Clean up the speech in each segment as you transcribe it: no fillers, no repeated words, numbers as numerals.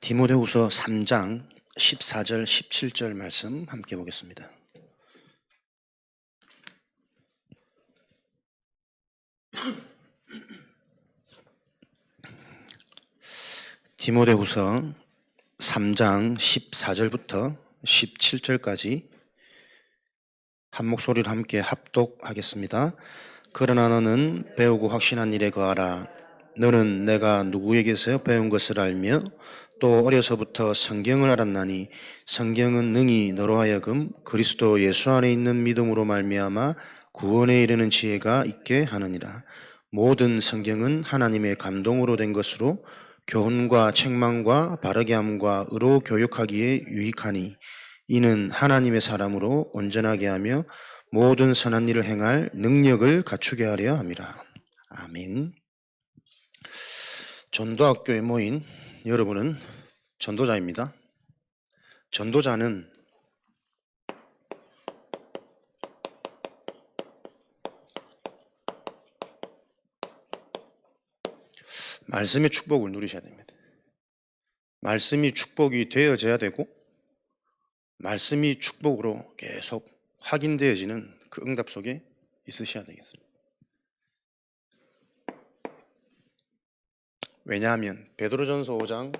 디모데후서 3장 14절 17절 말씀 함께 보겠습니다. 디모데후서 3장 14절부터 17절까지 한 목소리로 함께 합독하겠습니다. 그러나 너는 배우고 확신한 일에 거하라. 너는 내가 누구에게서 배운 것을 알며 또 어려서부터 성경을 알았나니 성경은 능히 너로 하여금 그리스도 예수 안에 있는 믿음으로 말미암아 구원에 이르는 지혜가 있게 하느니라. 모든 성경은 하나님의 감동으로 된 것으로 교훈과 책망과 바르게 함과 의로 교육하기에 유익하니 이는 하나님의 사람으로 온전하게 하며 모든 선한 일을 행할 능력을 갖추게 하려 함이라. 아멘. 전도학교에 모인 여러분은 전도자입니다. 전도자는 말씀의 축복을 누리셔야 됩니다. 말씀이 축복이 되어져야 되고 말씀이 축복으로 계속 확인되어지는 그 응답 속에 있으셔야 되겠습니다. 왜냐하면 베드로전서 5장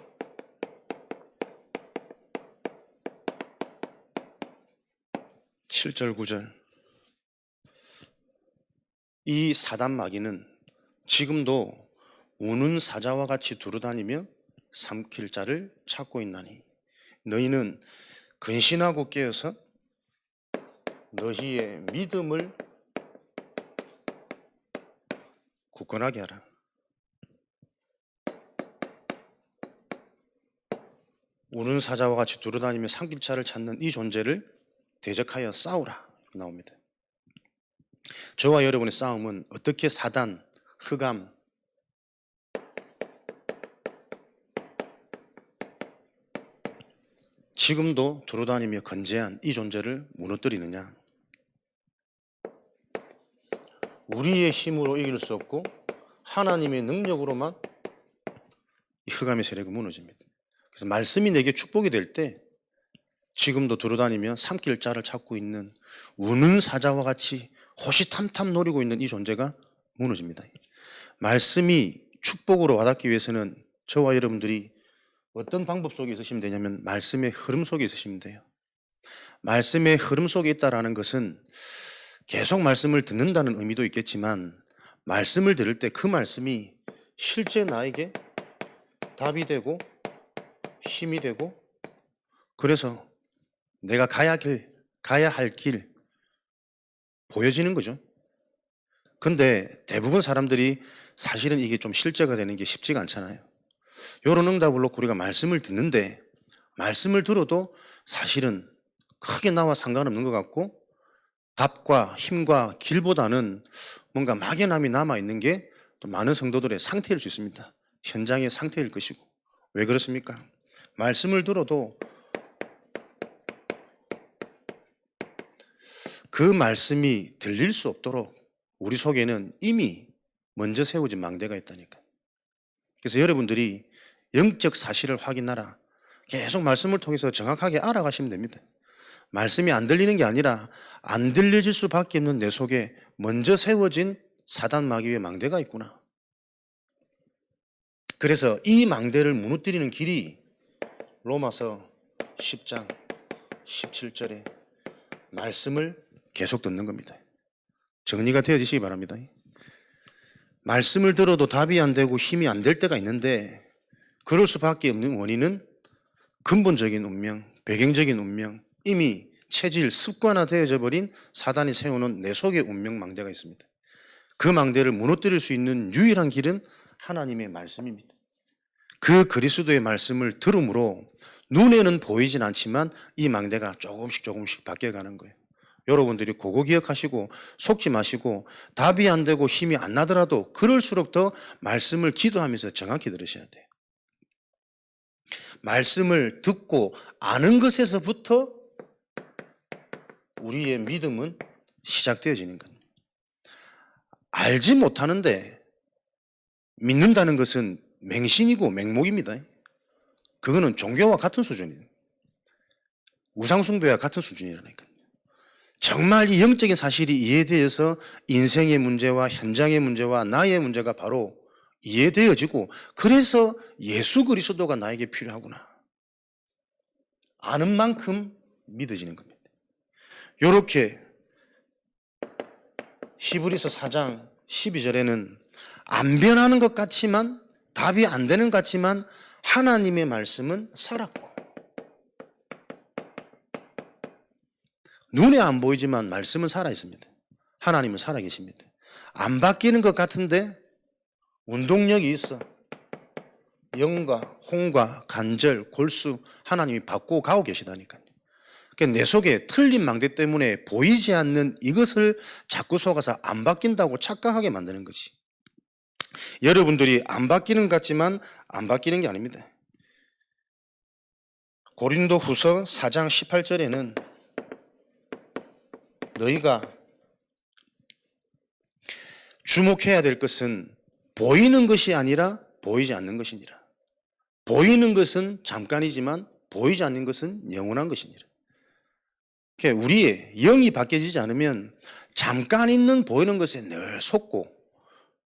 7절 9절 이 사단 마귀는 지금도 우는 사자와 같이 두루다니며 삼킬 자를 찾고 있나니 너희는 근신하고 깨어서 너희의 믿음을 굳건하게 하라. 우는 사자와 같이 두루다니며 삼킬 자를 찾는 이 존재를 대적하여 싸우라 나옵니다. 저와 여러분의 싸움은 어떻게 사단, 흑암, 지금도 두루다니며 건재한 이 존재를 무너뜨리느냐. 우리의 힘으로 이길 수 없고 하나님의 능력으로만 이 흑암의 세력은 무너집니다. 그래서 말씀이 내게 축복이 될 때 지금도 두루다니며 삼킬 자를 찾고 있는 우는 사자와 같이 호시탐탐 노리고 있는 이 존재가 무너집니다. 말씀이 축복으로 와닿기 위해서는 저와 여러분들이 어떤 방법 속에 있으시면 되냐면 말씀의 흐름 속에 있으시면 돼요. 말씀의 흐름 속에 있다라는 것은 계속 말씀을 듣는다는 의미도 있겠지만 말씀을 들을 때 그 말씀이 실제 나에게 답이 되고 힘이 되고 그래서 내가 가야 할 길 보여지는 거죠. 근데 대부분 사람들이 사실은 이게 좀 실제가 되는 게 쉽지가 않잖아요. 이런 응답을 놓고 우리가 말씀을 듣는데 말씀을 들어도 사실은 크게 나와 상관없는 것 같고 답과 힘과 길보다는 뭔가 막연함이 남아있는 게 또 많은 성도들의 상태일 수 있습니다. 현장의 상태일 것이고. 왜 그렇습니까? 말씀을 들어도 그 말씀이 들릴 수 없도록 우리 속에는 이미 먼저 세워진 망대가 있다니까. 그래서 여러분들이 영적 사실을 확인하라. 계속 말씀을 통해서 정확하게 알아가시면 됩니다. 말씀이 안 들리는 게 아니라 안 들려질 수밖에 없는 내 속에 먼저 세워진 사단 마귀의 망대가 있구나. 그래서 이 망대를 무너뜨리는 길이 로마서 10장 17절에 말씀을 계속 듣는 겁니다. 정리가 되어지시기 바랍니다. 말씀을 들어도 답이 안 되고 힘이 안 될 때가 있는데 그럴 수밖에 없는 원인은 근본적인 운명, 배경적인 운명, 이미 체질, 습관화되어져 버린 사단이 세우는 내 속의 운명 망대가 있습니다. 그 망대를 무너뜨릴 수 있는 유일한 길은 하나님의 말씀입니다. 그 그리스도의 말씀을 들음으로 눈에는 보이진 않지만 이 망대가 조금씩 바뀌어가는 거예요. 여러분들이 그거 기억하시고 속지 마시고 답이 안 되고 힘이 안 나더라도 그럴수록 더 말씀을 기도하면서 정확히 들으셔야 돼요. 말씀을 듣고 아는 것에서부터 우리의 믿음은 시작되어지는 겁니다. 알지 못하는데 믿는다는 것은 맹신이고 맹목입니다. 그거는 종교와 같은 수준이에요. 우상숭배와 같은 수준이라니까요. 정말 이 영적인 사실이 이해되어서 인생의 문제와 현장의 문제와 나의 문제가 바로 이해되어지고, 그래서 예수 그리스도가 나에게 필요하구나 아는 만큼 믿어지는 겁니다. 이렇게 히브리서 4장 12절에는 안 변하는 것 같지만, 답이 안 되는 것 같지만 하나님의 말씀은 살았고, 눈에 안 보이지만 말씀은 살아있습니다. 하나님은 살아계십니다. 안 바뀌는 것 같은데 운동력이 있어. 영과 홍과 간절, 골수 하나님이 바꾸고 가고 계시다니까요. 그러니까 내 속에 틀린 망대 때문에 보이지 않는 이것을 자꾸 속아서 안 바뀐다고 착각하게 만드는 거지. 여러분들이 안 바뀌는 것 같지만 안 바뀌는 게 아닙니다. 고린도 후서 4장 18절에는 너희가 주목해야 될 것은 보이는 것이 아니라 보이지 않는 것이니라. 보이는 것은 잠깐이지만 보이지 않는 것은 영원한 것이니라. 그러니까 우리의 영이 바뀌어지지 않으면 잠깐 있는 보이는 것에 늘 속고,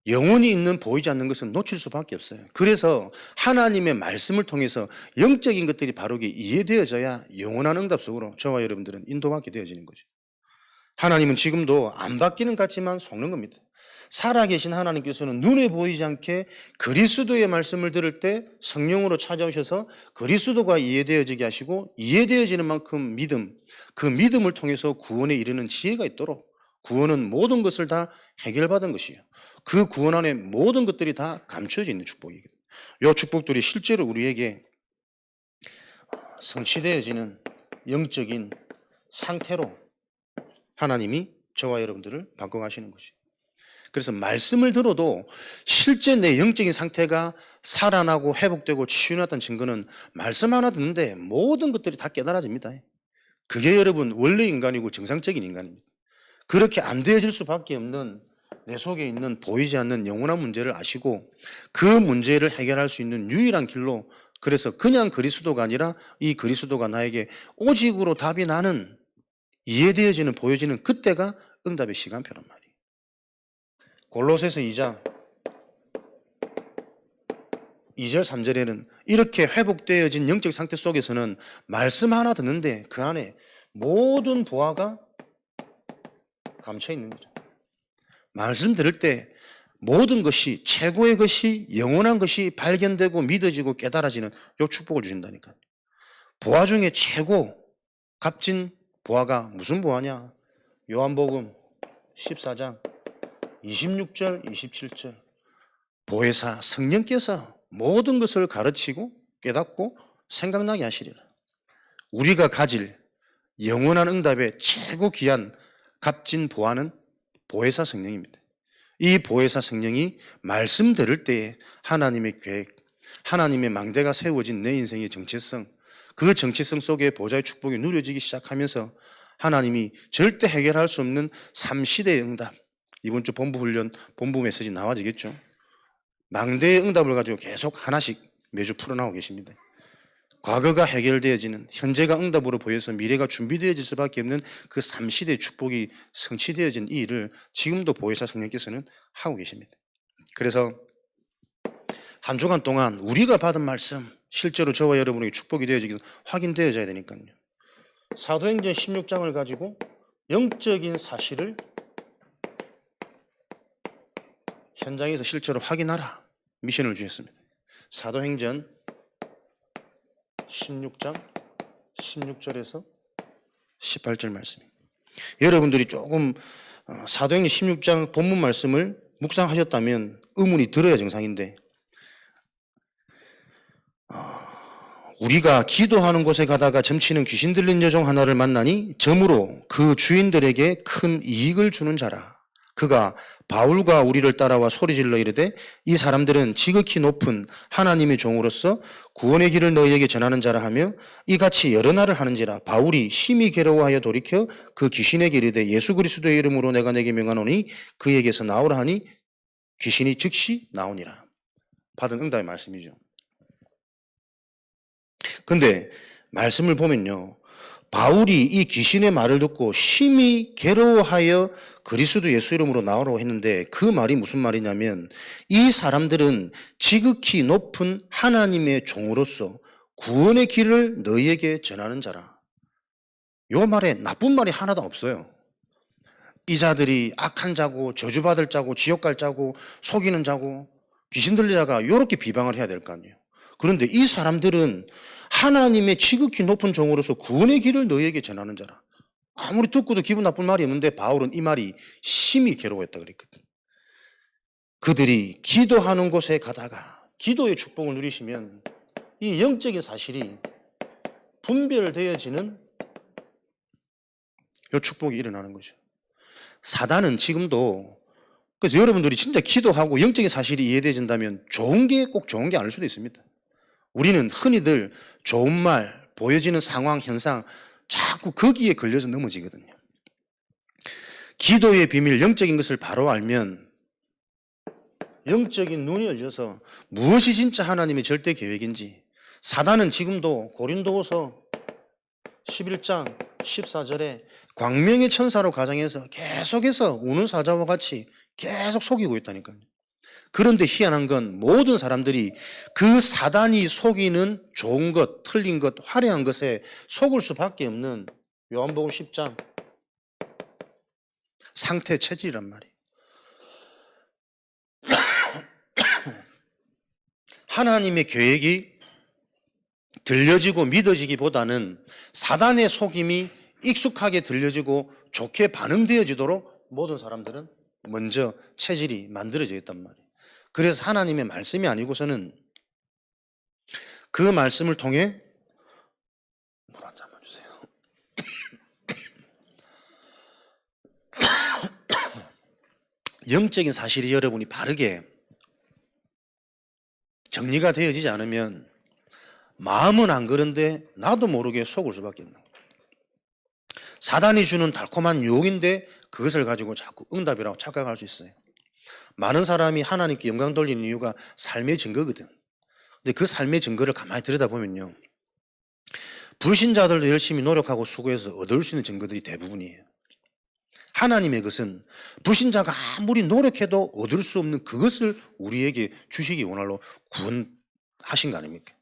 영원히 있는 보이지 않는 것은 놓칠 수밖에 없어요. 그래서 하나님의 말씀을 통해서 영적인 것들이 바르게 이해되어져야 영원한 응답 속으로 저와 여러분들은 인도받게 되어지는 거죠. 하나님은 지금도 안 바뀌는 것 같지만 속는 겁니다. 살아계신 하나님께서는 눈에 보이지 않게 그리스도의 말씀을 들을 때 성령으로 찾아오셔서 그리스도가 이해되어지게 하시고, 이해되어지는 만큼 믿음, 그 믿음을 통해서 구원에 이르는 지혜가 있도록, 구원은 모든 것을 다 해결받은 것이에요. 그 구원 안에 모든 것들이 다 감춰져 있는 축복이거든요. 이 축복들이 실제로 우리에게 성취되어지는 영적인 상태로 하나님이 저와 여러분들을 바꿔가시는 거죠. 그래서 말씀을 들어도 실제 내 영적인 상태가 살아나고 회복되고 치유났다는 증거는 말씀 하나 듣는데 모든 것들이 다 깨달아집니다. 그게 여러분 원래 인간이고 정상적인 인간입니다. 그렇게 안 되어질 수밖에 없는 내 속에 있는 보이지 않는 영원한 문제를 아시고, 그 문제를 해결할 수 있는 유일한 길로, 그래서 그냥 그리스도가 아니라 이 그리스도가 나에게 오직으로 답이 나는, 이해되어지는, 보여지는 그때가 응답의 시간표란 말이에요. 골로새서 2장 2절 3절에는 이렇게 회복되어진 영적 상태 속에서는 말씀 하나 듣는데 그 안에 모든 보화가 감춰 있는 거죠. 말씀 들을 때 모든 것이, 최고의 것이, 영원한 것이 발견되고 믿어지고 깨달아지는 요 축복을 주신다니까요. 보화 중에 최고 값진 보화가 무슨 보화냐? 요한복음 14장 26절 27절 보혜사 성령께서 모든 것을 가르치고 깨닫고 생각나게 하시리라. 우리가 가질 영원한 응답의 최고 귀한 값진 보화는 보혜사 성령입니다. 이 보혜사 성령이 말씀 들을 때에 하나님의 계획, 하나님의 망대가 세워진 내 인생의 정체성, 그 정체성 속에 보좌의 축복이 누려지기 시작하면서 하나님이 절대 해결할 수 없는 3시대의 응답, 이번 주 본부 훈련, 본부 메시지 나와지겠죠. 망대의 응답을 가지고 계속 하나씩 매주 풀어나오고 계십니다. 과거가 해결되어지는, 현재가 응답으로 보여서 미래가 준비되어질 수밖에 없는 그 3시대의 축복이 성취되어진 이 일을 지금도 보혜사 성령께서는 하고 계십니다. 그래서 한 주간 동안 우리가 받은 말씀, 실제로 저와 여러분에게 축복이 되어지기 위해서 확인되어져야 되니까요. 사도행전 16장을 가지고 영적인 사실을 현장에서 실제로 확인하라 미션을 주셨습니다. 사도행전 16장 16절에서 18절 말씀입니다. 여러분들이 조금 사도행전 16장 본문 말씀을 묵상하셨다면 의문이 들어야 정상인데, 우리가 기도하는 곳에 가다가 점치는 귀신 들린 여종 하나를 만나니 점으로 그 주인들에게 큰 이익을 주는 자라. 그가 바울과 우리를 따라와 소리질러 이르되 이 사람들은 지극히 높은 하나님의 종으로서 구원의 길을 너희에게 전하는 자라 하며 이같이 여러 날을 하는지라. 바울이 심히 괴로워하여 돌이켜 그 귀신에게 이르되 예수 그리스도의 이름으로 내가 내게 명하노니 그에게서 나오라 하니 귀신이 즉시 나오니라. 받은 응답의 말씀이죠. 근데 말씀을 보면요, 바울이 이 귀신의 말을 듣고 심히 괴로워하여 그리스도 예수 이름으로 나오라고 했는데 그 말이 무슨 말이냐면 이 사람들은 지극히 높은 하나님의 종으로서 구원의 길을 너희에게 전하는 자라. 요 말에 나쁜 말이 하나도 없어요. 이 자들이 악한 자고 저주받을 자고 지옥 갈 자고 속이는 자고 귀신 들린 자가 이렇게 비방을 해야 될 거 아니에요. 그런데 이 사람들은 하나님의 지극히 높은 종으로서 구원의 길을 너희에게 전하는 자라. 아무리 듣고도 기분 나쁜 말이 없는데 바울은 이 말이 심히 괴로워했다 그랬거든. 그들이 기도하는 곳에 가다가 기도의 축복을 누리시면 이 영적인 사실이 분별되어지는 이 축복이 일어나는 거죠. 사단은 지금도, 그래서 여러분들이 진짜 기도하고 영적인 사실이 이해되어진다면 좋은 게 꼭 좋은 게 아닐 수도 있습니다. 우리는 흔히들 좋은 말, 보여지는 상황, 현상 자꾸 거기에 걸려서 넘어지거든요. 기도의 비밀, 영적인 것을 바로 알면 영적인 눈이 열려서 무엇이 진짜 하나님의 절대 계획인지. 사단은 지금도 고린도후서 11장 14절에 광명의 천사로 가장해서 계속해서 우는 사자와 같이 계속 속이고 있다니까요. 그런데 희한한 건 모든 사람들이 그 사단이 속이는 좋은 것, 틀린 것, 화려한 것에 속을 수밖에 없는 요한복음 10장 상태 체질이란 말이에요. 하나님의 계획이 들려지고 믿어지기보다는 사단의 속임이 익숙하게 들려지고 좋게 반응되어지도록 모든 사람들은 먼저 체질이 만들어져 있단 말이에요. 그래서 하나님의 말씀이 아니고서는 그 말씀을 통해 물 한 잔만 주세요. 영적인 사실이 여러분이 바르게 정리가 되어지지 않으면 마음은 안 그런데 나도 모르게 속을 수밖에 없는 거예요. 사단이 주는 달콤한 유혹인데 그것을 가지고 자꾸 응답이라고 착각할 수 있어요. 많은 사람이 하나님께 영광 돌리는 이유가 삶의 증거거든. 근데 그 삶의 증거를 가만히 들여다보면요, 불신자들도 열심히 노력하고 수고해서 얻을 수 있는 증거들이 대부분이에요. 하나님의 것은 불신자가 아무리 노력해도 얻을 수 없는 그것을 우리에게 주시기 원할로 구원하신 거 아닙니까?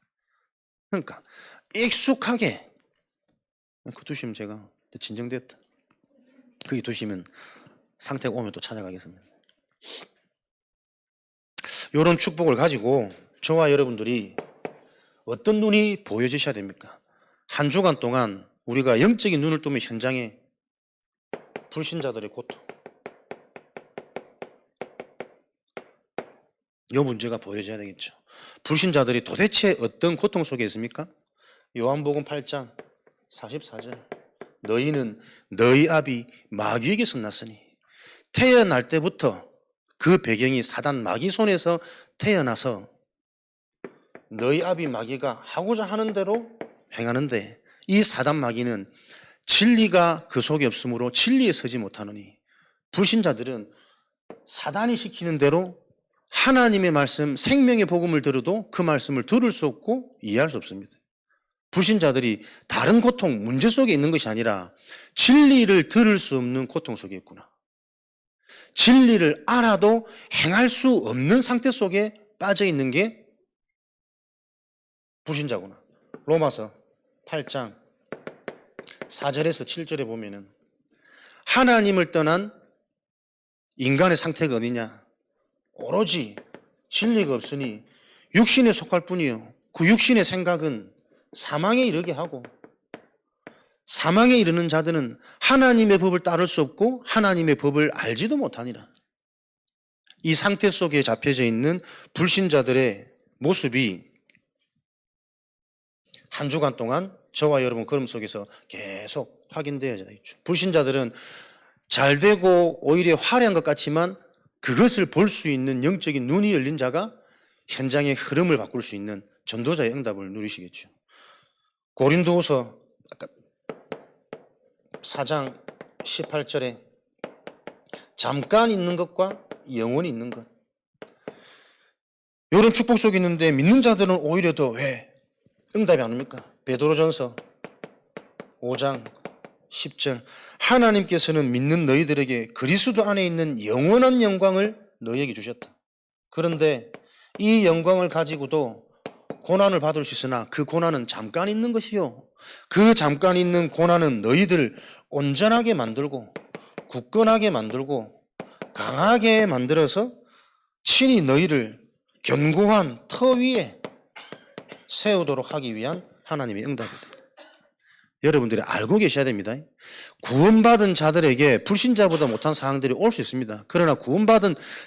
그러니까 익숙하게 그 두시면 제가 진정됐다. 그게 두시면 상태가 오면 또 찾아가겠습니다. 이런 축복을 가지고 저와 여러분들이 어떤 눈이 보여지셔야 됩니까? 한 주간 동안 우리가 영적인 눈을 뜨면 현장에 불신자들의 고통, 이 문제가 보여져야 되겠죠. 불신자들이 도대체 어떤 고통 속에 있습니까? 요한복음 8장 44절, 너희는 너희 아비 마귀에게서 났으니. 태어날 때부터 그 배경이 사단 마귀 손에서 태어나서 너희 아비 마귀가 하고자 하는 대로 행하는데, 이 사단 마귀는 진리가 그 속에 없으므로 진리에 서지 못하느니, 불신자들은 사단이 시키는 대로 하나님의 말씀, 생명의 복음을 들어도 그 말씀을 들을 수 없고 이해할 수 없습니다. 불신자들이 다른 고통, 문제 속에 있는 것이 아니라 진리를 들을 수 없는 고통 속에 있구나, 진리를 알아도 행할 수 없는 상태 속에 빠져 있는 게 불신자구나. 로마서 8장 4절에서 7절에 보면은 하나님을 떠난 인간의 상태가 어디냐? 오로지 진리가 없으니 육신에 속할 뿐이요, 그 육신의 생각은 사망에 이르게 하고, 사망에 이르는 자들은 하나님의 법을 따를 수 없고 하나님의 법을 알지도 못하니라. 이 상태 속에 잡혀져 있는 불신자들의 모습이 한 주간 동안 저와 여러분 걸음 속에서 계속 확인되어져 있죠. 불신자들은 잘 되고 오히려 화려한 것 같지만 그것을 볼 수 있는 영적인 눈이 열린 자가 현장의 흐름을 바꿀 수 있는 전도자의 응답을 누리시겠죠. 고린도후서 4장 18절에 잠깐 있는 것과 영원히 있는 것, 이런 축복 속에 있는데 믿는 자들은 오히려 더 왜 응답이 안 옵니까? 베드로전서 5장 10절 하나님께서는 믿는 너희들에게 그리스도 안에 있는 영원한 영광을 너희에게 주셨다. 그런데 이 영광을 가지고도 고난을 받을 수 있으나 그 고난은 잠깐 있는 것이요. 그 잠깐 있는 고난은 너희들 온전하게 만들고 굳건하게 만들고 강하게 만들어서 친히 너희를 견고한 터 위에 세우도록 하기 위한 하나님의 응답이다. 여러분들이 알고 계셔야 됩니다. 구원받은 자들에게 불신자보다 못한 상황들이 올 수 있습니다. 그러나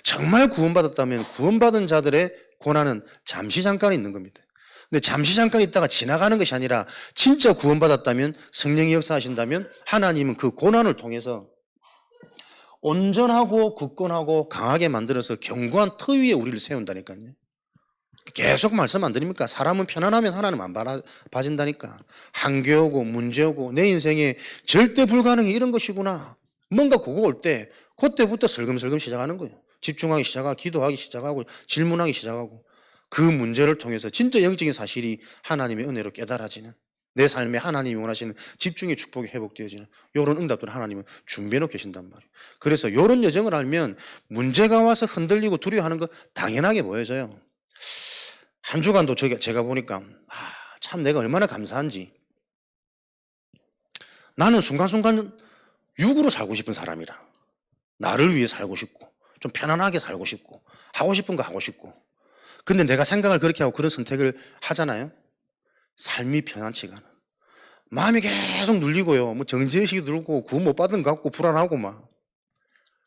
정말 구원받았다면 구원받은 자들의 고난은 잠시 잠깐 있는 겁니다. 근데 잠시 잠깐 있다가 지나가는 것이 아니라 진짜 구원받았다면 성령이 역사하신다면 하나님은 그 고난을 통해서 온전하고 굳건하고 강하게 만들어서 견고한 터 위에 우리를 세운다니까요. 계속 말씀 안 드립니까? 사람은 편안하면 하나님 안 봐진다니까. 한계 오고 문제 오고 내 인생에 절대 불가능이 이런 것이구나. 뭔가 그거 올 때 그때부터 슬금슬금 시작하는 거예요. 집중하기 시작하고 기도하기 시작하고 질문하기 시작하고 그 문제를 통해서 진짜 영적인 사실이 하나님의 은혜로 깨달아지는 내 삶에 하나님이 원하시는 집중의 축복이 회복되어지는 이런 응답들을 하나님은 준비해 놓고 계신단 말이에요. 그래서 이런 여정을 알면 문제가 와서 흔들리고 두려워하는 거 당연하게 보여져요. 한 주간도 제가 보니까 참 내가 얼마나 감사한지. 나는 순간순간 육으로 살고 싶은 사람이라. 나를 위해 살고 싶고 좀 편안하게 살고 싶고 하고 싶은 거 하고 싶고. 근데 내가 생각을 그렇게 하고 그런 선택을 하잖아요. 삶이 편안치가 않아. 마음이 계속 눌리고요. 뭐 정지의식이 들고 구원 못 받은 것 같고 불안하고 막.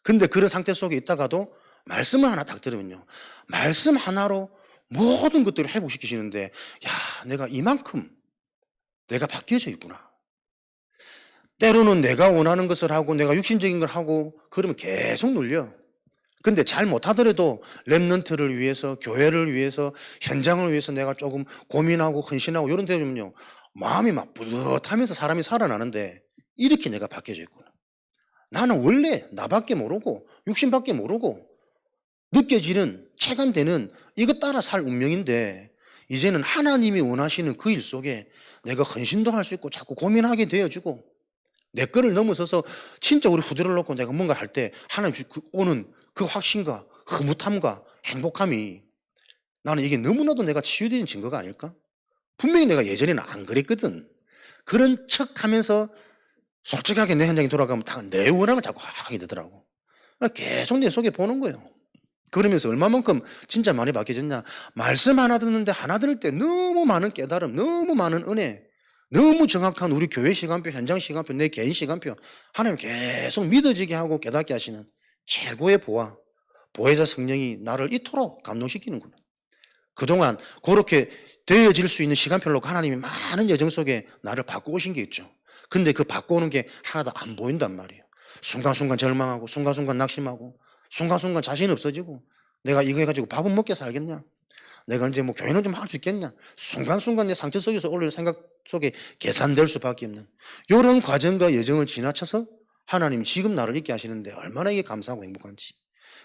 근데 그런 상태 속에 있다가도 말씀을 하나 딱 들으면요. 말씀 하나로 모든 것들을 회복시키시는데 야, 내가 이만큼 내가 바뀌어져 있구나. 때로는 내가 원하는 것을 하고 내가 육신적인 걸 하고 그러면 계속 눌려. 근데 잘 못하더라도 렘넌트를 위해서 교회를 위해서 현장을 위해서 내가 조금 고민하고 헌신하고 이런 데 보면요. 마음이 막 뿌듯하면서 사람이 살아나는데 이렇게 내가 바뀌어져 있구나. 나는 원래 나밖에 모르고 육신밖에 모르고 느껴지는 체감되는 이거 따라 살 운명인데 이제는 하나님이 원하시는 그 일 속에 내가 헌신도 할 수 있고 자꾸 고민하게 되어지고 내 거를 넘어서서 진짜 우리 후대를 놓고 내가 뭔가를 할 때 하나님 오는 그 확신과 흐뭇함과 행복함이 나는 이게 너무나도 내가 치유되는 증거가 아닐까? 분명히 내가 예전에는 안 그랬거든. 그런 척 하면서 솔직하게 내 현장에 돌아가면 다 내 원함을 자꾸 하게 되더라고. 계속 내 속에 보는 거예요. 그러면서 얼마만큼 진짜 많이 바뀌어졌냐. 말씀 하나 듣는데 하나 들을 때 너무 많은 깨달음, 너무 많은 은혜, 너무 정확한 우리 교회 시간표, 현장 시간표, 내 개인 시간표 하나님 계속 믿어지게 하고 깨닫게 하시는 최고의 보혜자 성령이 나를 이토록 감동시키는구나. 그동안 그렇게 되어질 수 있는 시간표로 하나님이 많은 여정 속에 나를 바꾸신 게 있죠. 근데 그 바꾸는 게 하나도 안 보인단 말이에요. 순간순간 절망하고 순간순간 낙심하고 순간순간 자신 없어지고 내가 이거 해가지고 밥은 먹게 살겠냐? 내가 이제 뭐 교회는 좀 할 수 있겠냐? 순간순간 내 상처 속에서 올리는 생각 속에 계산될 수밖에 없는 이런 과정과 여정을 지나쳐서 하나님이 지금 나를 있게 하시는데 얼마나 이게 감사하고 행복한지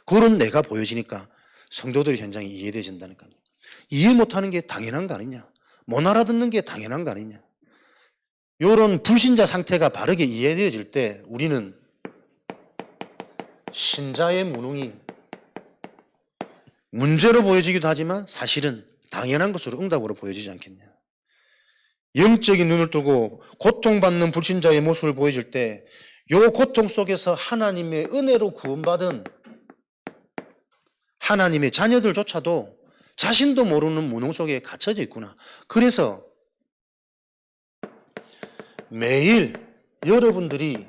그런 내가 보여지니까 성도들의 현장이 이해되진다니까요. 이해 못하는 게 당연한 거 아니냐? 못 알아듣는 게 당연한 거 아니냐? 이런 불신자 상태가 바르게 이해되어질 때 우리는 신자의 무능이 문제로 보여지기도 하지만 사실은 당연한 것으로 응답으로 보여지지 않겠냐. 영적인 눈을 뜨고 고통받는 불신자의 모습을 보여줄 때 이 고통 속에서 하나님의 은혜로 구원받은 하나님의 자녀들조차도 자신도 모르는 무능 속에 갇혀져 있구나. 그래서 매일 여러분들이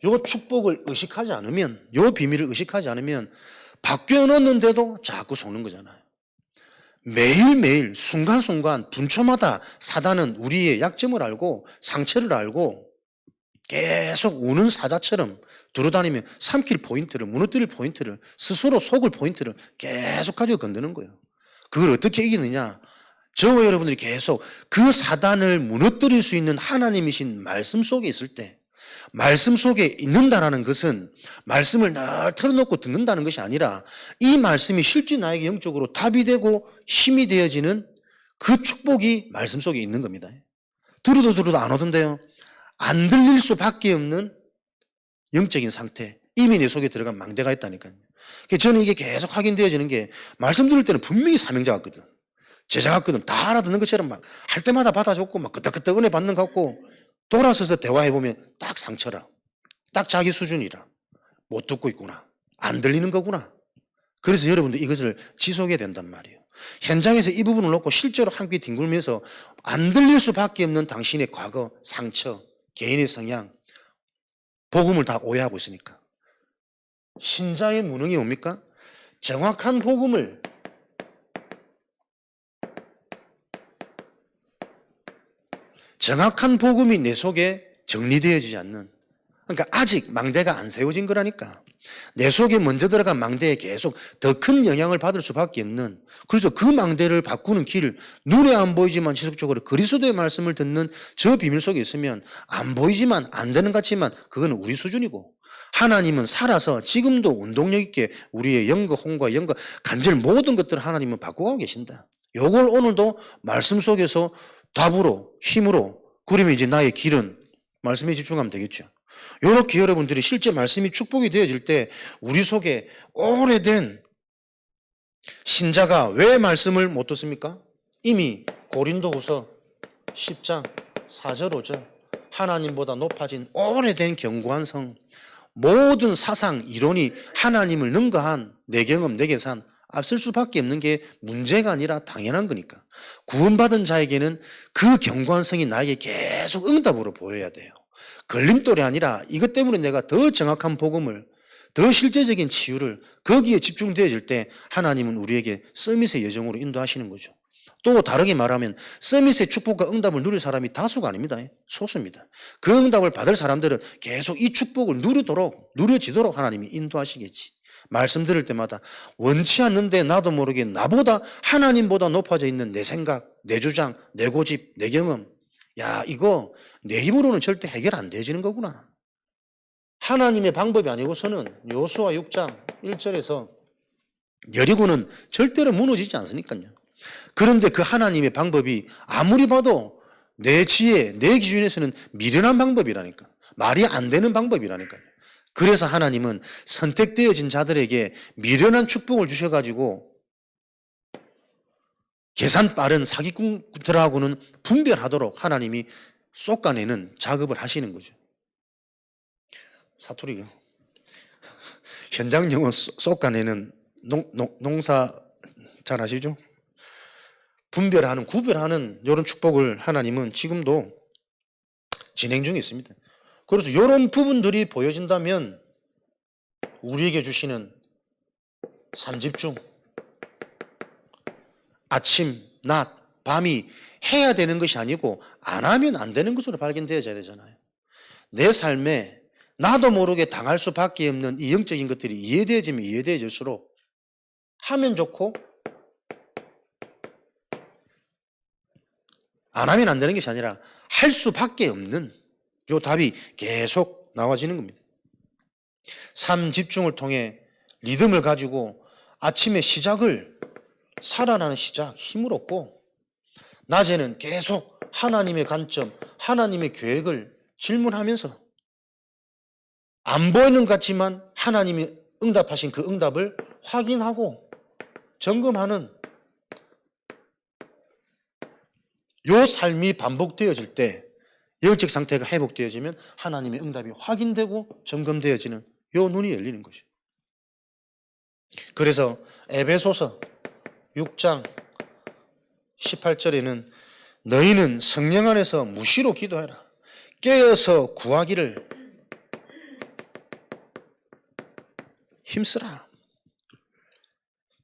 이 축복을 의식하지 않으면, 이 비밀을 의식하지 않으면 바뀌어놓는데도 자꾸 속는 거잖아요. 매일매일 순간순간 분초마다 사단은 우리의 약점을 알고 상처를 알고 계속 우는 사자처럼 두루다니면 삼킬 포인트를, 무너뜨릴 포인트를, 스스로 속을 포인트를 계속 가지고 건드는 거예요. 그걸 어떻게 이기느냐? 저와 여러분들이 계속 그 사단을 무너뜨릴 수 있는 하나님이신 말씀 속에 있을 때, 말씀 속에 있는다라는 것은 말씀을 늘 틀어놓고 듣는다는 것이 아니라 이 말씀이 실제 나에게 영적으로 답이 되고 힘이 되어지는 그 축복이 말씀 속에 있는 겁니다. 들어도 안 오던데요. 안 들릴 수밖에 없는 영적인 상태. 이미 내 속에 들어간 망대가 있다니까요. 저는 이게 계속 확인되어지는 게 말씀드릴 때는 분명히 사명자 같거든. 제자 같거든. 다 알아듣는 것처럼 막 할 때마다 받아줬고 막 끄떡끄떡 은혜 받는 것 같고 돌아서서 대화해보면 딱 상처라. 딱 자기 수준이라. 못 듣고 있구나. 안 들리는 거구나. 그래서 여러분들 이것을 지속해야 된단 말이에요. 현장에서 이 부분을 놓고 실제로 한 귀 뒹굴면서 안 들릴 수밖에 없는 당신의 과거, 상처, 개인의 성향, 복음을 다 오해하고 있으니까. 신자의 무능이 뭡니까? 정확한 복음을 정확한 복음이 내 속에 정리되어지지 않는, 그러니까 아직 망대가 안 세워진 거라니까. 내 속에 먼저 들어간 망대에 계속 더 큰 영향을 받을 수밖에 없는, 그래서 그 망대를 바꾸는 길을 눈에 안 보이지만 지속적으로 그리스도의 말씀을 듣는 저 비밀 속에 있으면 안 보이지만 안 되는 것 같지만 그거는 우리 수준이고, 하나님은 살아서 지금도 운동력 있게 우리의 영과 혼과 영과 간절 모든 것들을 하나님은 바꾸고 계신다. 요걸 오늘도 말씀 속에서 답으로, 힘으로, 그러면 이제 나의 길은 말씀에 집중하면 되겠죠. 이렇게 여러분들이 실제 말씀이 축복이 되어질 때 우리 속에 오래된 신자가 왜 말씀을 못 듣습니까? 이미 고린도후서 10장 4절 5절 하나님보다 높아진 오래된 견고한 성, 모든 사상, 이론이 하나님을 능가한 내 경험, 내 계산 앞설 수밖에 없는 게 문제가 아니라 당연한 거니까. 구원받은 자에게는 그 견고한 성이 나에게 계속 응답으로 보여야 돼요. 걸림돌이 아니라 이것 때문에 내가 더 정확한 복음을, 더 실제적인 치유를 거기에 집중되어질 때 하나님은 우리에게 서밋의 여정으로 인도하시는 거죠. 또 다르게 말하면 서밋의 축복과 응답을 누릴 사람이 다수가 아닙니다. 소수입니다. 그 응답을 받을 사람들은 계속 이 축복을 누려지도록 하나님이 인도하시겠지. 말씀 들을 때마다 원치 않는데 나도 모르게 나보다 하나님보다 높아져 있는 내 생각, 내 주장, 내 고집, 내 경험, 야, 이거 내 힘으로는 절대 해결 안 되지는 거구나. 하나님의 방법이 아니고서는 여호수아 6장 1절에서 여리고는 절대로 무너지지 않으니까요. 그런데 그 하나님의 방법이 아무리 봐도 내 지혜, 내 기준에서는 미련한 방법이라니까. 말이 안 되는 방법이라니까요. 그래서 하나님은 선택되어진 자들에게 미련한 축복을 주셔가지고 계산 빠른 사기꾼들하고는 분별하도록 하나님이 쏟아내는 작업을 하시는 거죠. 사투리요. 현장 용어 쏟아내는 농사 잘 아시죠? 분별하는, 구별하는 이런 축복을 하나님은 지금도 진행 중에 있습니다. 그래서 이런 부분들이 보여진다면 우리에게 주시는 삼집중, 아침, 낮, 밤이 해야 되는 것이 아니고 안 하면 안 되는 것으로 발견되어져야 되잖아요. 내 삶에 나도 모르게 당할 수밖에 없는 이 영적인 것들이 이해되어지면 이해되어질수록 하면 좋고 안 하면 안 되는 것이 아니라 할 수밖에 없는 요 답이 계속 나와지는 겁니다. 삶 집중을 통해 리듬을 가지고 아침에 시작을 살아나는 시작, 힘을 얻고 낮에는 계속 하나님의 관점, 하나님의 계획을 질문하면서 안 보이는 것 같지만 하나님이 응답하신 그 응답을 확인하고 점검하는 요 삶이 반복되어질 때 영적 상태가 회복되어지면 하나님의 응답이 확인되고 점검되어지는 요 눈이 열리는 거죠. 그래서 에베소서 6장 18절에는 너희는 성령 안에서 무시로 기도해라. 깨어서 구하기를 힘쓰라.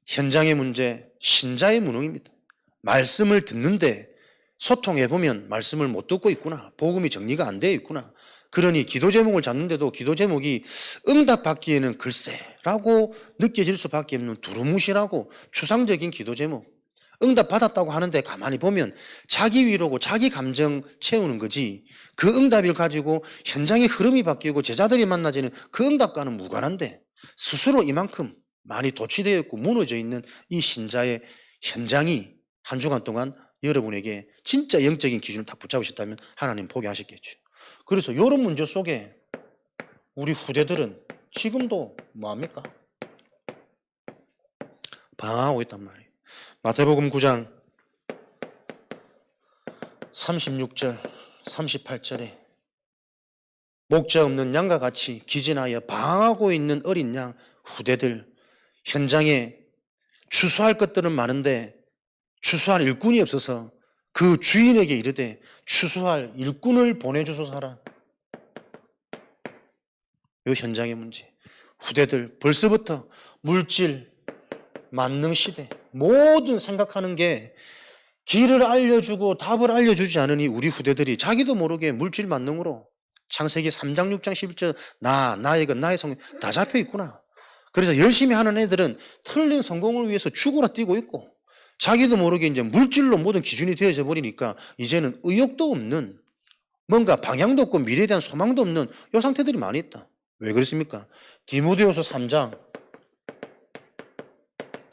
현장의 문제, 신자의 무능입니다. 말씀을 듣는데 소통해보면 말씀을 못 듣고 있구나. 복음이 정리가 안 되어 있구나. 그러니 기도 제목을 잡는데도 기도 제목이 응답받기에는 글쎄라고 느껴질 수밖에 없는 두루뭉실하고 추상적인 기도 제목. 응답받았다고 하는데 가만히 보면 자기 위로고 자기 감정 채우는 거지, 그 응답을 가지고 현장의 흐름이 바뀌고 제자들이 만나지는 그 응답과는 무관한데 스스로 이만큼 많이 도취되어 있고 무너져 있는 이 신자의 현장이 한 주간 동안 여러분에게 진짜 영적인 기준을 딱 붙잡으셨다면 하나님 포기하셨겠죠. 그래서 이런 문제 속에 우리 후대들은 지금도 뭐합니까? 방황하고 있단 말이에요. 마태복음 9장 36절 38절에 목자 없는 양과 같이 기진하여 방황하고 있는 어린 양 후대들, 현장에 추수할 것들은 많은데 추수할 일꾼이 없어서 그 주인에게 이르되 추수할 일꾼을 보내주소서라. 이 현장의 문제. 후대들 벌써부터 물질, 만능 시대, 모든 생각하는 게 길을 알려주고 답을 알려주지 않으니 우리 후대들이 자기도 모르게 물질 만능으로 창세기 3장 6장 11절 나의 것 나의 성경 다 잡혀 있구나. 그래서 열심히 하는 애들은 틀린 성공을 위해서 죽으라 뛰고 있고 자기도 모르게 이제 물질로 모든 기준이 되어져 버리니까 이제는 의욕도 없는 뭔가 방향도 없고 미래에 대한 소망도 없는 이 상태들이 많이 있다. 왜 그렇습니까? 디모데후서 3장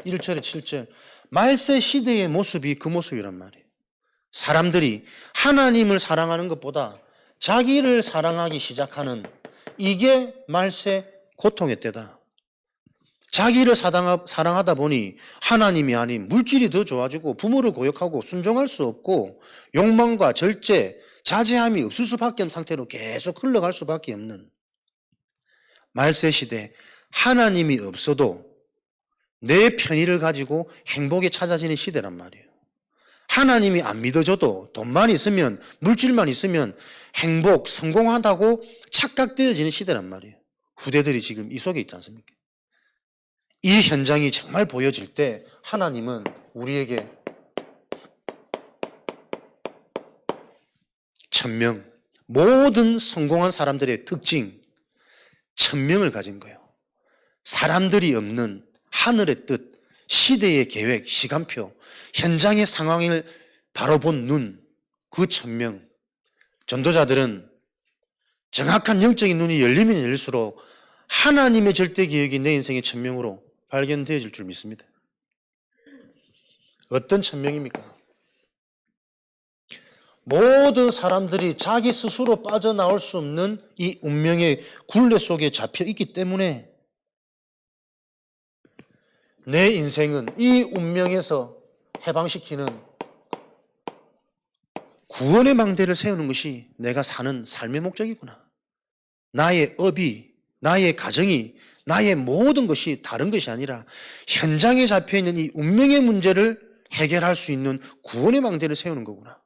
1절에 7절 말세 시대의 모습이 그 모습이란 말이에요. 사람들이 하나님을 사랑하는 것보다 자기를 사랑하기 시작하는 이게 말세 고통의 때다. 자기를 사랑하다 보니 하나님이 아닌 물질이 더 좋아지고 부모를 고역하고 순종할 수 없고 욕망과 절제, 자제함이 없을 수밖에 없는 상태로 계속 흘러갈 수밖에 없는 말세 시대, 하나님이 없어도 내 편의를 가지고 행복이 찾아지는 시대란 말이에요. 하나님이 안 믿어져도 돈만 있으면 물질만 있으면 행복, 성공한다고 착각되어지는 시대란 말이에요. 후대들이 지금 이 속에 있지 않습니까? 이 현장이 정말 보여질 때 하나님은 우리에게 천명, 모든 성공한 사람들의 특징, 천명을 가진 거예요. 사람들이 없는 하늘의 뜻, 시대의 계획, 시간표, 현장의 상황을 바로 본 눈, 그 천명. 전도자들은 정확한 영적인 눈이 열리면 열릴수록 하나님의 절대 계획이 내 인생의 천명으로 발견되어질 줄 믿습니다. 어떤 천명입니까? 모든 사람들이 자기 스스로 빠져나올 수 없는 이 운명의 굴레 속에 잡혀 있기 때문에 내 인생은 이 운명에서 해방시키는 구원의 망대를 세우는 것이 내가 사는 삶의 목적이구나. 나의 업이, 나의 가정이, 나의 모든 것이 다른 것이 아니라 현장에 잡혀있는 이 운명의 문제를 해결할 수 있는 구원의 망대를 세우는 거구나.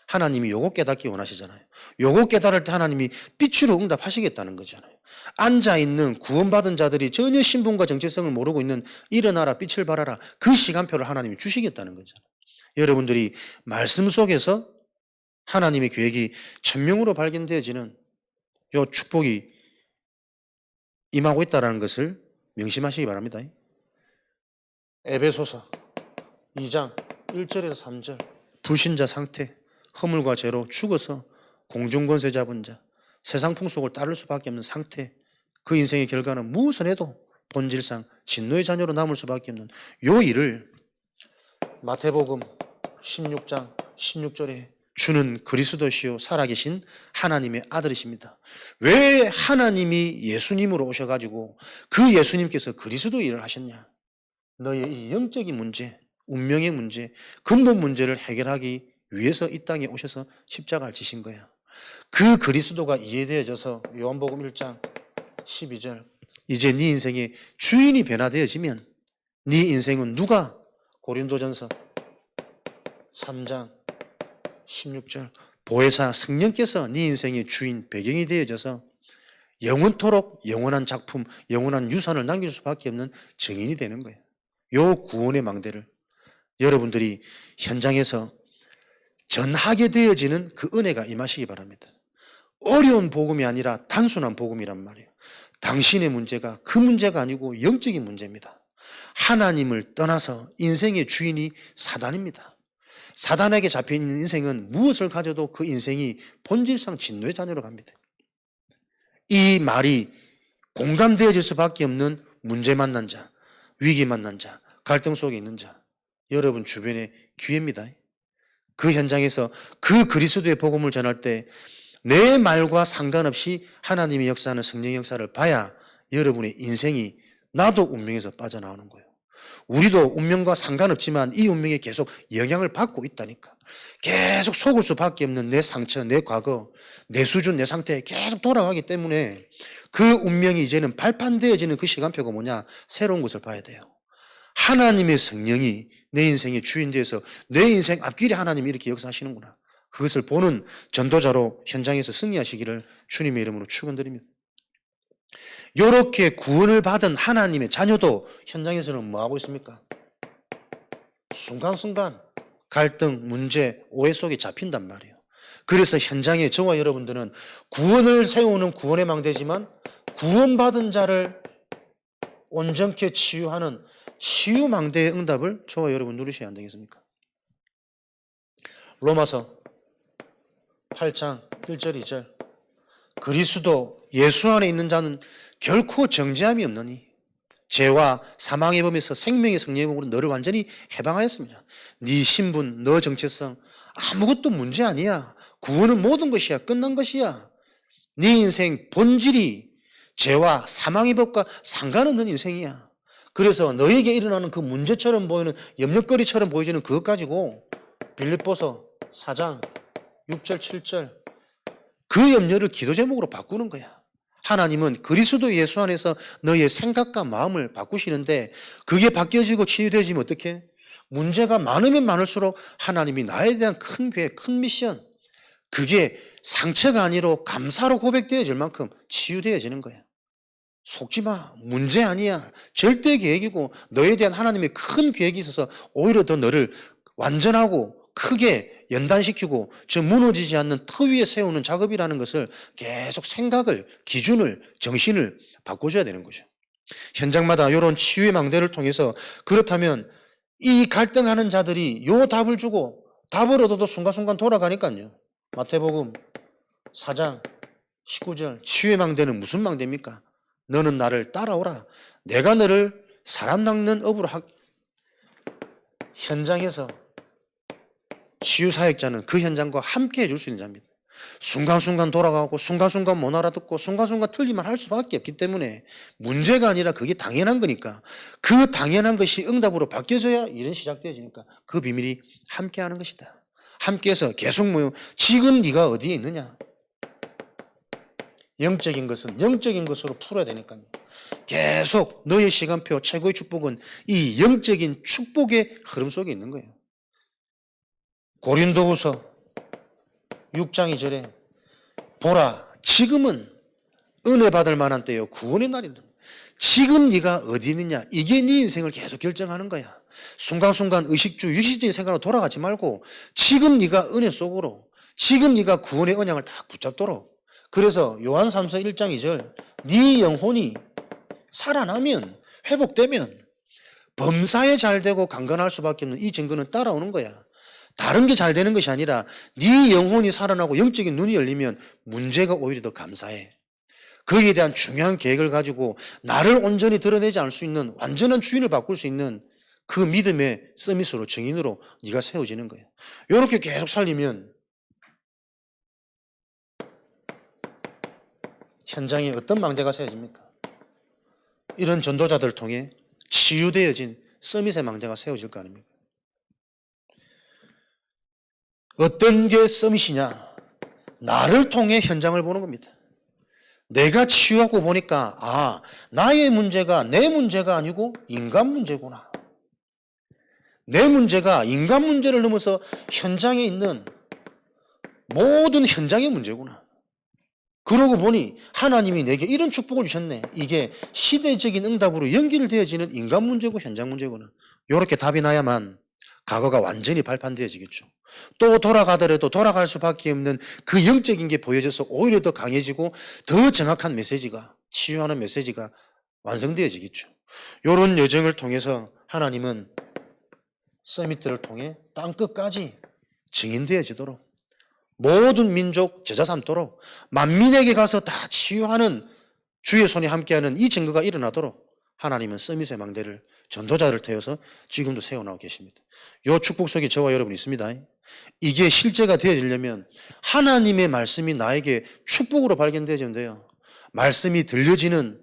하나님이 요거 깨닫기 원하시잖아요. 요거 깨달을 때 하나님이 빛으로 응답하시겠다는 거잖아요. 앉아있는 구원받은 자들이 전혀 신분과 정체성을 모르고 있는 일어나라 빛을 발하라 그 시간표를 하나님이 주시겠다는 거잖아요. 여러분들이 말씀 속에서 하나님의 계획이 천명으로 발견되어지는 요 축복이 임하고 있다는 것을 명심하시기 바랍니다. 에베소서 2장 1절에서 3절 불신자 상태, 허물과 죄로 죽어서 공중권세 잡은 자, 세상 풍속을 따를 수밖에 없는 상태, 그 인생의 결과는 무엇을 해도 본질상 진노의 자녀로 남을 수밖에 없는 요 일을 마태복음 16장 16절에 주는 그리스도시요 살아계신 하나님의 아들이십니다. 왜 하나님이 예수님으로 오셔가지고 그 예수님께서 그리스도 일을 하셨냐? 너의 이 영적인 문제, 운명의 문제, 근본 문제를 해결하기 위해서 이 땅에 오셔서 십자가를 지신 거야. 그 그리스도가 이해되어져서 요한복음 1장 12절 이제 네 인생의 주인이 변화되어지면 네 인생은 누가 고린도전서 3장 16절 보혜사 성령께서 네 인생의 주인 배경이 되어져서 영원토록 영원한 작품, 영원한 유산을 남길 수밖에 없는 증인이 되는 거예요. 요 구원의 망대를 여러분들이 현장에서 전하게 되어지는 그 은혜가 임하시기 바랍니다. 어려운 복음이 아니라 단순한 복음이란 말이에요. 당신의 문제가 그 문제가 아니고 영적인 문제입니다. 하나님을 떠나서 인생의 주인이 사단입니다. 사단에게 잡혀있는 인생은 무엇을 가져도 그 인생이 본질상 진노의 자녀로 갑니다. 이 말이 공감되어질 수밖에 없는 문제 만난 자, 위기 만난 자, 갈등 속에 있는 자, 여러분 주변의 기회입니다. 그 현장에서 그 그리스도의 복음을 전할 때 내 말과 상관없이 하나님의 역사하는 성령의 역사를 봐야 여러분의 인생이 나도 운명에서 빠져나오는 거예요. 우리도 운명과 상관없지만 이 운명에 계속 영향을 받고 있다니까. 계속 속을 수밖에 없는 내 상처, 내 과거, 내 수준, 내 상태에 계속 돌아가기 때문에 그 운명이 이제는 발판되어지는 그 시간표가 뭐냐? 새로운 것을 봐야 돼요. 하나님의 성령이 내 인생의 주인 되어서 내 인생 앞길에 하나님이 이렇게 역사하시는구나. 그것을 보는 전도자로 현장에서 승리하시기를 주님의 이름으로 축원드립니다. 이렇게 구원을 받은 하나님의 자녀도 현장에서는 뭐하고 있습니까? 순간순간 갈등, 문제, 오해 속에 잡힌단 말이에요. 그래서 현장에 저와 여러분들은 구원을 세우는 구원의 망대지만 구원받은 자를 온전케 치유하는 치유망대의 응답을 저와 여러분 누리셔야 안 되겠습니까? 로마서 8장 1절 2절 그리스도 예수 안에 있는 자는 결코 정죄함이 없느니 죄와 사망의 범에서 생명의 성령의 법으로 너를 완전히 해방하였습니다. 네 신분, 너 정체성 아무것도 문제 아니야. 구원은 모든 것이야. 끝난 것이야. 네 인생 본질이 죄와 사망의 법과 상관없는 인생이야. 그래서 너에게 일어나는 그 문제처럼 보이는 염려거리처럼 보여지는 그것 가지고 빌립보서 4장 6절 7절 그 염려를 기도 제목으로 바꾸는 거야. 하나님은 그리스도 예수 안에서 너의 생각과 마음을 바꾸시는데 그게 바뀌어지고 치유되어지면 어떻게? 문제가 많으면 많을수록 하나님이 나에 대한 큰 계획, 큰 미션 그게 상처가 아니라 감사로 고백되어질 만큼 치유되어지는 거야. 속지 마. 문제 아니야. 절대 계획이고 너에 대한 하나님의 큰 계획이 있어서 오히려 더 너를 완전하고 크게 연단시키고 저 무너지지 않는 터 위에 세우는 작업이라는 것을 계속 생각을, 기준을, 정신을 바꿔줘야 되는 거죠. 현장마다 이런 치유의 망대를 통해서 그렇다면 이 갈등하는 자들이 요 답을 주고 답을 얻어도 순간순간 돌아가니까요. 마태복음 4장 19절 치유의 망대는 무슨 망대입니까? 너는 나를 따라오라. 내가 너를 사람 낚는 업으로 현장에서 치유사역자는 그 현장과 함께 해줄 수 있는 자입니다. 순간순간 돌아가고 순간순간 못 알아듣고 순간순간 틀리만 할 수밖에 없기 때문에 문제가 아니라 그게 당연한 거니까 그 당연한 것이 응답으로 바뀌어져야 일은 시작되어지니까 그 비밀이 함께하는 것이다. 함께해서 계속 모여 지금 네가 어디에 있느냐? 영적인 것은 영적인 것으로 풀어야 되니까요. 계속 너의 시간표 최고의 축복은 이 영적인 축복의 흐름 속에 있는 거예요. 고린도후서 6장 2절에 보라 지금은 은혜 받을 만한 때요 구원의 날이다. 지금 네가 어디 있느냐 이게 네 인생을 계속 결정하는 거야. 순간순간 의식주 육신적인 생각으로 돌아가지 말고 지금 네가 은혜 속으로 지금 네가 구원의 언약을 다 붙잡도록. 그래서 요한 3서 1장 2절 네 영혼이 살아나면 회복되면 범사에 잘되고 강건할 수밖에 없는 이 증거는 따라오는 거야. 다른 게 잘 되는 것이 아니라 네 영혼이 살아나고 영적인 눈이 열리면 문제가 오히려 더 감사해. 거기에 대한 중요한 계획을 가지고 나를 온전히 드러내지 않을 수 있는 완전한 주인을 바꿀 수 있는 그 믿음의 서밋으로 증인으로 네가 세워지는 거예요. 이렇게 계속 살리면 현장에 어떤 망대가 세워집니까? 이런 전도자들을 통해 치유되어진 서밋의 망대가 세워질 거 아닙니까? 어떤 게 서밋이냐? 나를 통해 현장을 보는 겁니다. 내가 치유하고 보니까 나의 문제가 내 문제가 아니고 인간 문제구나. 내 문제가 인간 문제를 넘어서 현장에 있는 모든 현장의 문제구나. 그러고 보니 하나님이 내게 이런 축복을 주셨네. 이게 시대적인 응답으로 연결되어지는 인간 문제고 현장 문제구나. 이렇게 답이 나야만 과거가 완전히 발판되어지겠죠. 또 돌아가더라도 돌아갈 수밖에 없는 그 영적인 게 보여져서 오히려 더 강해지고 더 정확한 메시지가 치유하는 메시지가 완성되어지겠죠. 이런 여정을 통해서 하나님은 서밋들을 통해 땅끝까지 증인되어지도록 모든 민족 제자 삼도록 만민에게 가서 다 치유하는 주의 손이 함께하는 이 증거가 일어나도록 하나님은 서밋의 망대를 전도자를 태워서 지금도 세워나오고 계십니다. 이 축복 속에 저와 여러분이 있습니다. 이게 실제가 되어지려면 하나님의 말씀이 나에게 축복으로 발견되어지면 돼요. 말씀이 들려지는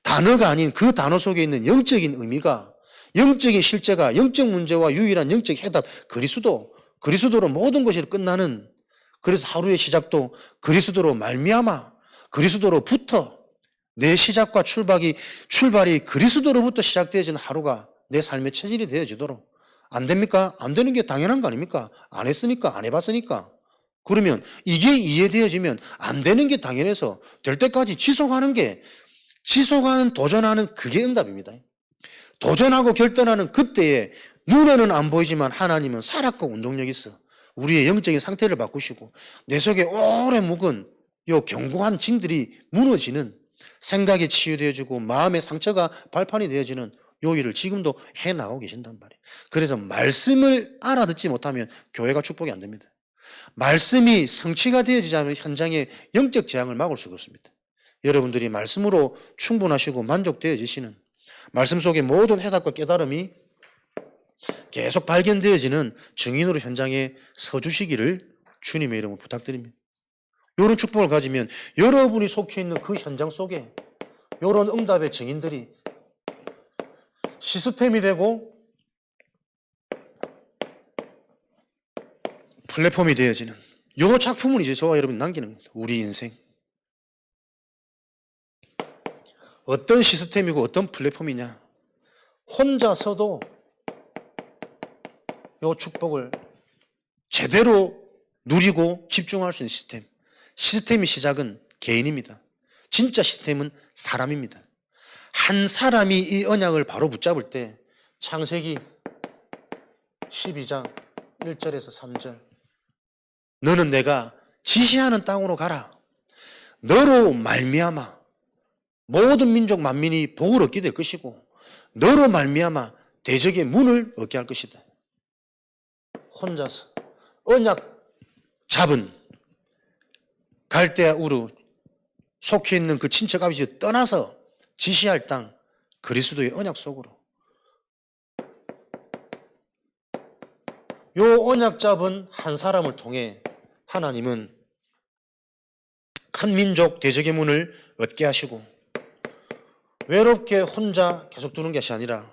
단어가 아닌 그 단어 속에 있는 영적인 의미가, 영적인 실제가, 영적 문제와 유일한 영적 해답, 그리스도로 모든 것이 끝나는, 그래서 하루의 시작도 그리스도로 말미암아, 그리스도로부터 내 시작과 출발이 그리스도로부터 시작되어지는 하루가 내 삶의 체질이 되어지도록. 안 됩니까? 안 되는 게 당연한 거 아닙니까? 안 했으니까, 안 해봤으니까. 그러면 이게 이해되어지면 안 되는 게 당연해서 될 때까지 지속하는, 도전하는 그게 응답입니다. 도전하고 결단하는 그때에 눈에는 안 보이지만 하나님은 살아있고 운동력이 있어. 우리의 영적인 상태를 바꾸시고 내 속에 오래 묵은 요 견고한 진들이 무너지는, 생각이 치유되어지고 마음의 상처가 발판이 되어지는 요 일을 지금도 해나가고 계신단 말이에요. 그래서 말씀을 알아듣지 못하면 교회가 축복이 안 됩니다. 말씀이 성취가 되어지지 않으면 현장의 영적 재앙을 막을 수가 없습니다. 여러분들이 말씀으로 충분하시고 만족되어지시는, 말씀 속의 모든 해답과 깨달음이 계속 발견되어지는 증인으로 현장에 서주시기를 주님의 이름으로 부탁드립니다. 이런 축복을 가지면 여러분이 속해 있는 그 현장 속에 이런 응답의 증인들이 시스템이 되고 플랫폼이 되어지는 이 작품을 이제 저와 여러분이 남기는 겁니다. 우리 인생. 어떤 시스템이고 어떤 플랫폼이냐. 혼자서도 이 축복을 제대로 누리고 집중할 수 있는 시스템. 시스템의 시작은 개인입니다. 진짜 시스템은 사람입니다. 한 사람이 이 언약을 바로 붙잡을 때 창세기 12장 1절에서 3절, 너는 내가 지시하는 땅으로 가라. 너로 말미암아 모든 민족 만민이 복을 얻게 될 것이고 너로 말미암아 대적의 문을 얻게 할 것이다. 혼자서 언약 잡은 갈대아 우르 속해 있는 그 친척 아버지 떠나서 지시할 땅, 그리스도의 언약 속으로. 요 언약 잡은 한 사람을 통해 하나님은 큰 민족 대적의 문을 얻게 하시고 외롭게 혼자 계속 두는 것이 아니라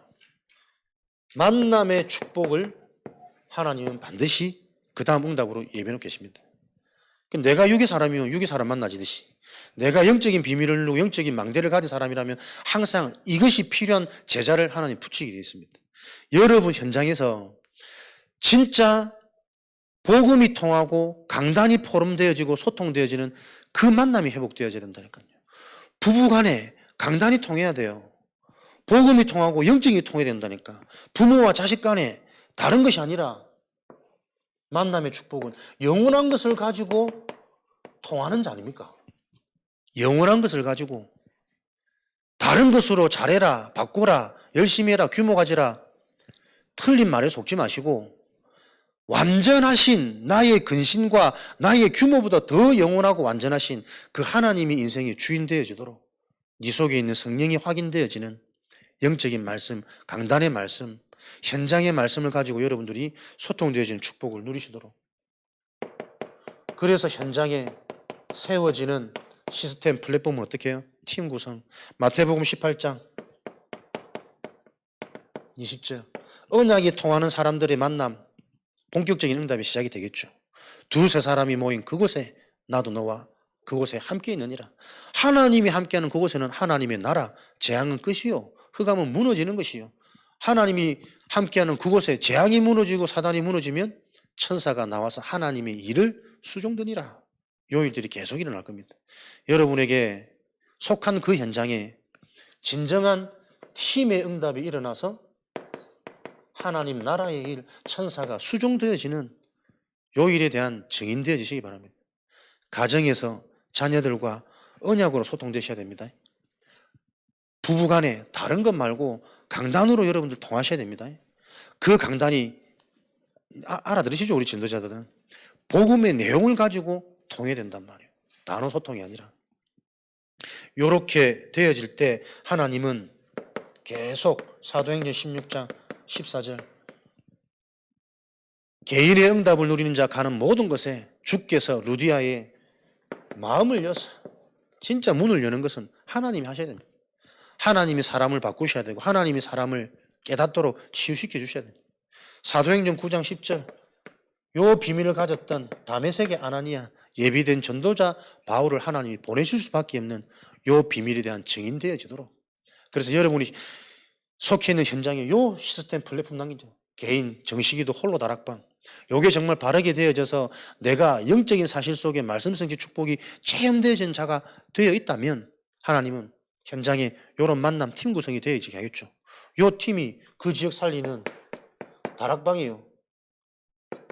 만남의 축복을 하나님은 반드시 그 다음 응답으로 예배놓고 계십니다. 내가 유기 사람이면 유기 사람 만나지듯이 내가 영적인 비밀을 누르고 영적인 망대를 가진 사람이라면 항상 이것이 필요한 제자를 하나님 붙이게 되어 있습니다. 여러분 현장에서 진짜 복음이 통하고 강단이 포럼되어지고 소통되어지는 그 만남이 회복되어져야 된다니까요. 부부간에 강단이 통해야 돼요. 복음이 통하고 영적이 통해야 된다니까. 부모와 자식 간에 다른 것이 아니라 만남의 축복은 영원한 것을 가지고 통하는 자 아닙니까? 영원한 것을 가지고 다른 것으로 잘해라, 바꾸라, 열심히 해라, 규모 가지라 틀린 말에 속지 마시고 완전하신 나의 근신과 나의 규모보다 더 영원하고 완전하신 그 하나님이 인생의 주인 되어지도록 네 속에 있는 성령이 확인되어지는 영적인 말씀, 강단의 말씀, 현장의 말씀을 가지고 여러분들이 소통되어지는 축복을 누리시도록. 그래서 현장에 세워지는 시스템 플랫폼은 어떻게 해요? 팀 구성. 마태복음 18장 20절. 언약이 통하는 사람들의 만남, 본격적인 응답이 시작이 되겠죠. 두세 사람이 모인 그곳에 나도 너와 그곳에 함께 있느니라. 하나님이 함께하는 그곳에는 하나님의 나라, 재앙은 끝이요 흑암은 무너지는 것이요. 하나님이 함께하는 그곳에 재앙이 무너지고 사단이 무너지면 천사가 나와서 하나님의 일을 수종드니라. 요 일들이 계속 일어날 겁니다. 여러분에게 속한 그 현장에 진정한 팀의 응답이 일어나서 하나님 나라의 일, 천사가 수종되어지는 요 일에 대한 증인 되어지시기 바랍니다. 가정에서 자녀들과 언약으로 소통되셔야 됩니다. 부부간에 다른 것 말고 강단으로 여러분들 통하셔야 됩니다. 그 강단이 알아들으시죠? 우리 전도자들은 복음의 내용을 가지고 통해야 된단 말이에요. 단어 소통이 아니라. 이렇게 되어질 때 하나님은 계속 사도행전 16장 14절 개인의 응답을 누리는 자 가는 모든 것에 주께서 루디아의 마음을 여서 진짜 문을 여는 것은 하나님이 하셔야 됩니다. 하나님이 사람을 바꾸셔야 되고 하나님이 사람을 깨닫도록 치유시켜 주셔야 됩니다. 사도행전 9장 10절 요 비밀을 가졌던 다메섹의 아나니아 예비된 전도자 바울을 하나님이 보내실 수밖에 없는 요 비밀에 대한 증인되어지도록 그래서 여러분이 속해 있는 현장에 요 시스템 플랫폼 남기죠. 개인 정식기도 홀로 다락방 요게 정말 바르게 되어져서 내가 영적인 사실 속에 말씀성지 축복이 체험되어진 자가 되어 있다면 하나님은 현장에 요런 만남 팀 구성이 되어지게 하겠죠. 요 팀이 그 지역 살리는 다락방이요,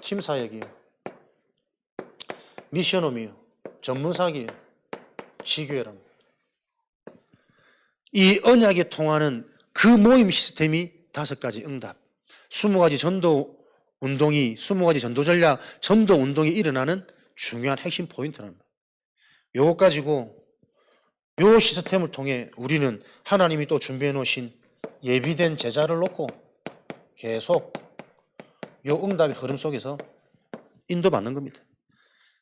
팀 사역이요, 미션홈이요, 전문사기요, 지교회랍니다. 이 언약에 통하는 그 모임 시스템이 5가지 응답, 20가지 전도 운동이 20가지 전도 전략, 전도 운동이 일어나는 중요한 핵심 포인트랍니다. 요것 가지고 요 시스템을 통해 우리는 하나님이 또 준비해 놓으신 예비된 제자를 놓고 계속 요 응답의 흐름 속에서 인도받는 겁니다.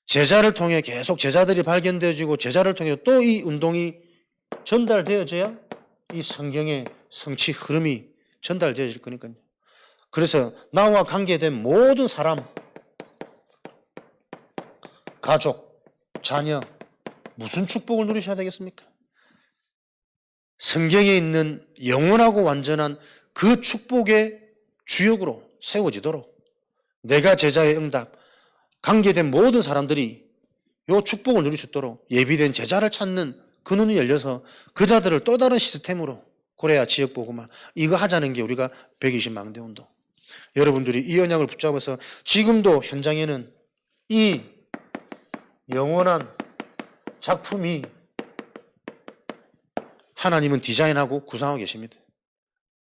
제자를 통해 계속 제자들이 발견되어지고 제자를 통해 또 이 운동이 전달되어져야 이 성경의 성취 흐름이 전달되어질 거니까요. 그래서 나와 관계된 모든 사람, 가족, 자녀 무슨 축복을 누리셔야 되겠습니까? 성경에 있는 영원하고 완전한 그 축복의 주역으로 세워지도록 내가 제자의 응답, 관계된 모든 사람들이 이 축복을 누릴 수 있도록 예비된 제자를 찾는 그 눈이 열려서 그 자들을 또 다른 시스템으로 고레아 지역보고만 이거 하자는 게 우리가 120망대 운동. 여러분들이 이 언약을 붙잡아서 지금도 현장에는 이 영원한 작품이 하나님은 디자인하고 구상하고 계십니다.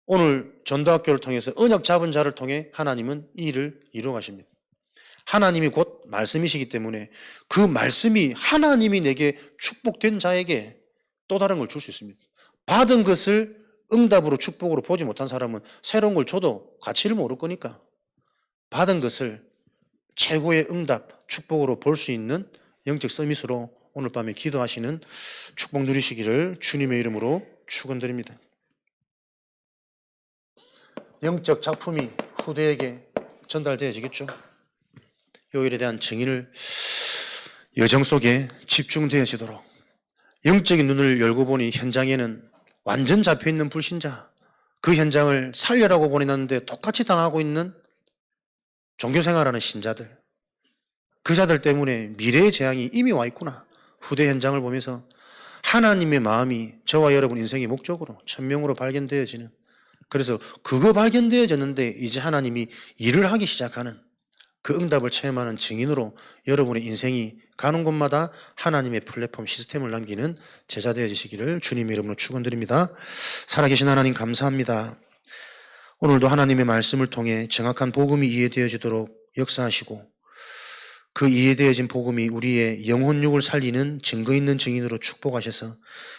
오늘 전도학교를 통해서 언약 잡은 자를 통해 하나님은 이 일을 이루어 가십니다. 하나님이 곧 말씀이시기 때문에 그 말씀이 하나님이 내게 축복된 자에게 또 다른 걸 줄 수 있습니다. 받은 것을 응답으로 축복으로 보지 못한 사람은 새로운 걸 줘도 가치를 모를 거니까 받은 것을 최고의 응답, 축복으로 볼 수 있는 영적 서밋으로 오늘 밤에 기도하시는 축복 누리시기를 주님의 이름으로 축원드립니다. 영적 작품이 후대에게 전달되어지겠죠. 이 일에 대한 증인을 여정 속에 집중되어지도록 영적인 눈을 열고 보니 현장에는 완전 잡혀있는 불신자, 그 현장을 살려라고 보내놨는데 똑같이 당하고 있는 종교생활하는 신자들, 그 자들 때문에 미래의 재앙이 이미 와 있구나. 후대 현장을 보면서 하나님의 마음이 저와 여러분 인생의 목적으로 천명으로 발견되어지는, 그래서 그거 발견되어졌는데 이제 하나님이 일을 하기 시작하는 그 응답을 체험하는 증인으로 여러분의 인생이 가는 곳마다 하나님의 플랫폼 시스템을 남기는 제자 되어지시기를 주님의 이름으로 축원드립니다. 살아계신 하나님 감사합니다. 오늘도 하나님의 말씀을 통해 정확한 복음이 이해되어지도록 역사하시고 그 이해되어진 복음이 우리의 영혼육을 살리는 증거 있는 증인으로 축복하셔서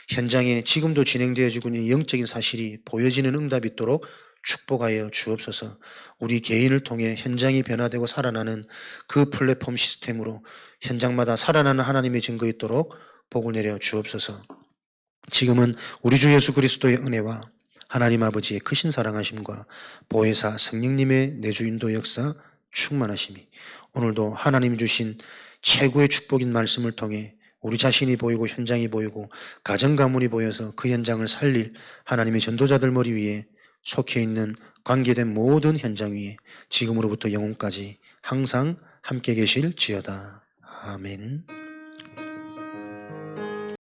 현장에 지금도 진행되어지고 있는 영적인 사실이 보여지는 응답이 있도록 축복하여 주옵소서. 우리 개인을 통해 현장이 변화되고 살아나는 그 플랫폼 시스템으로 현장마다 살아나는 하나님의 증거 있도록 복을 내려 주옵소서. 지금은 우리 주 예수 그리스도의 은혜와 하나님 아버지의 크신 사랑하심과 보혜사 성령님의 내주 인도 역사 충만하심이 오늘도 하나님 주신 최고의 축복인 말씀을 통해 우리 자신이 보이고 현장이 보이고 가정 가문이 보여서 그 현장을 살릴 하나님의 전도자들 머리 위에 속해 있는 관계된 모든 현장 위에 지금으로부터 영원까지 항상 함께 계실지어다. 아멘.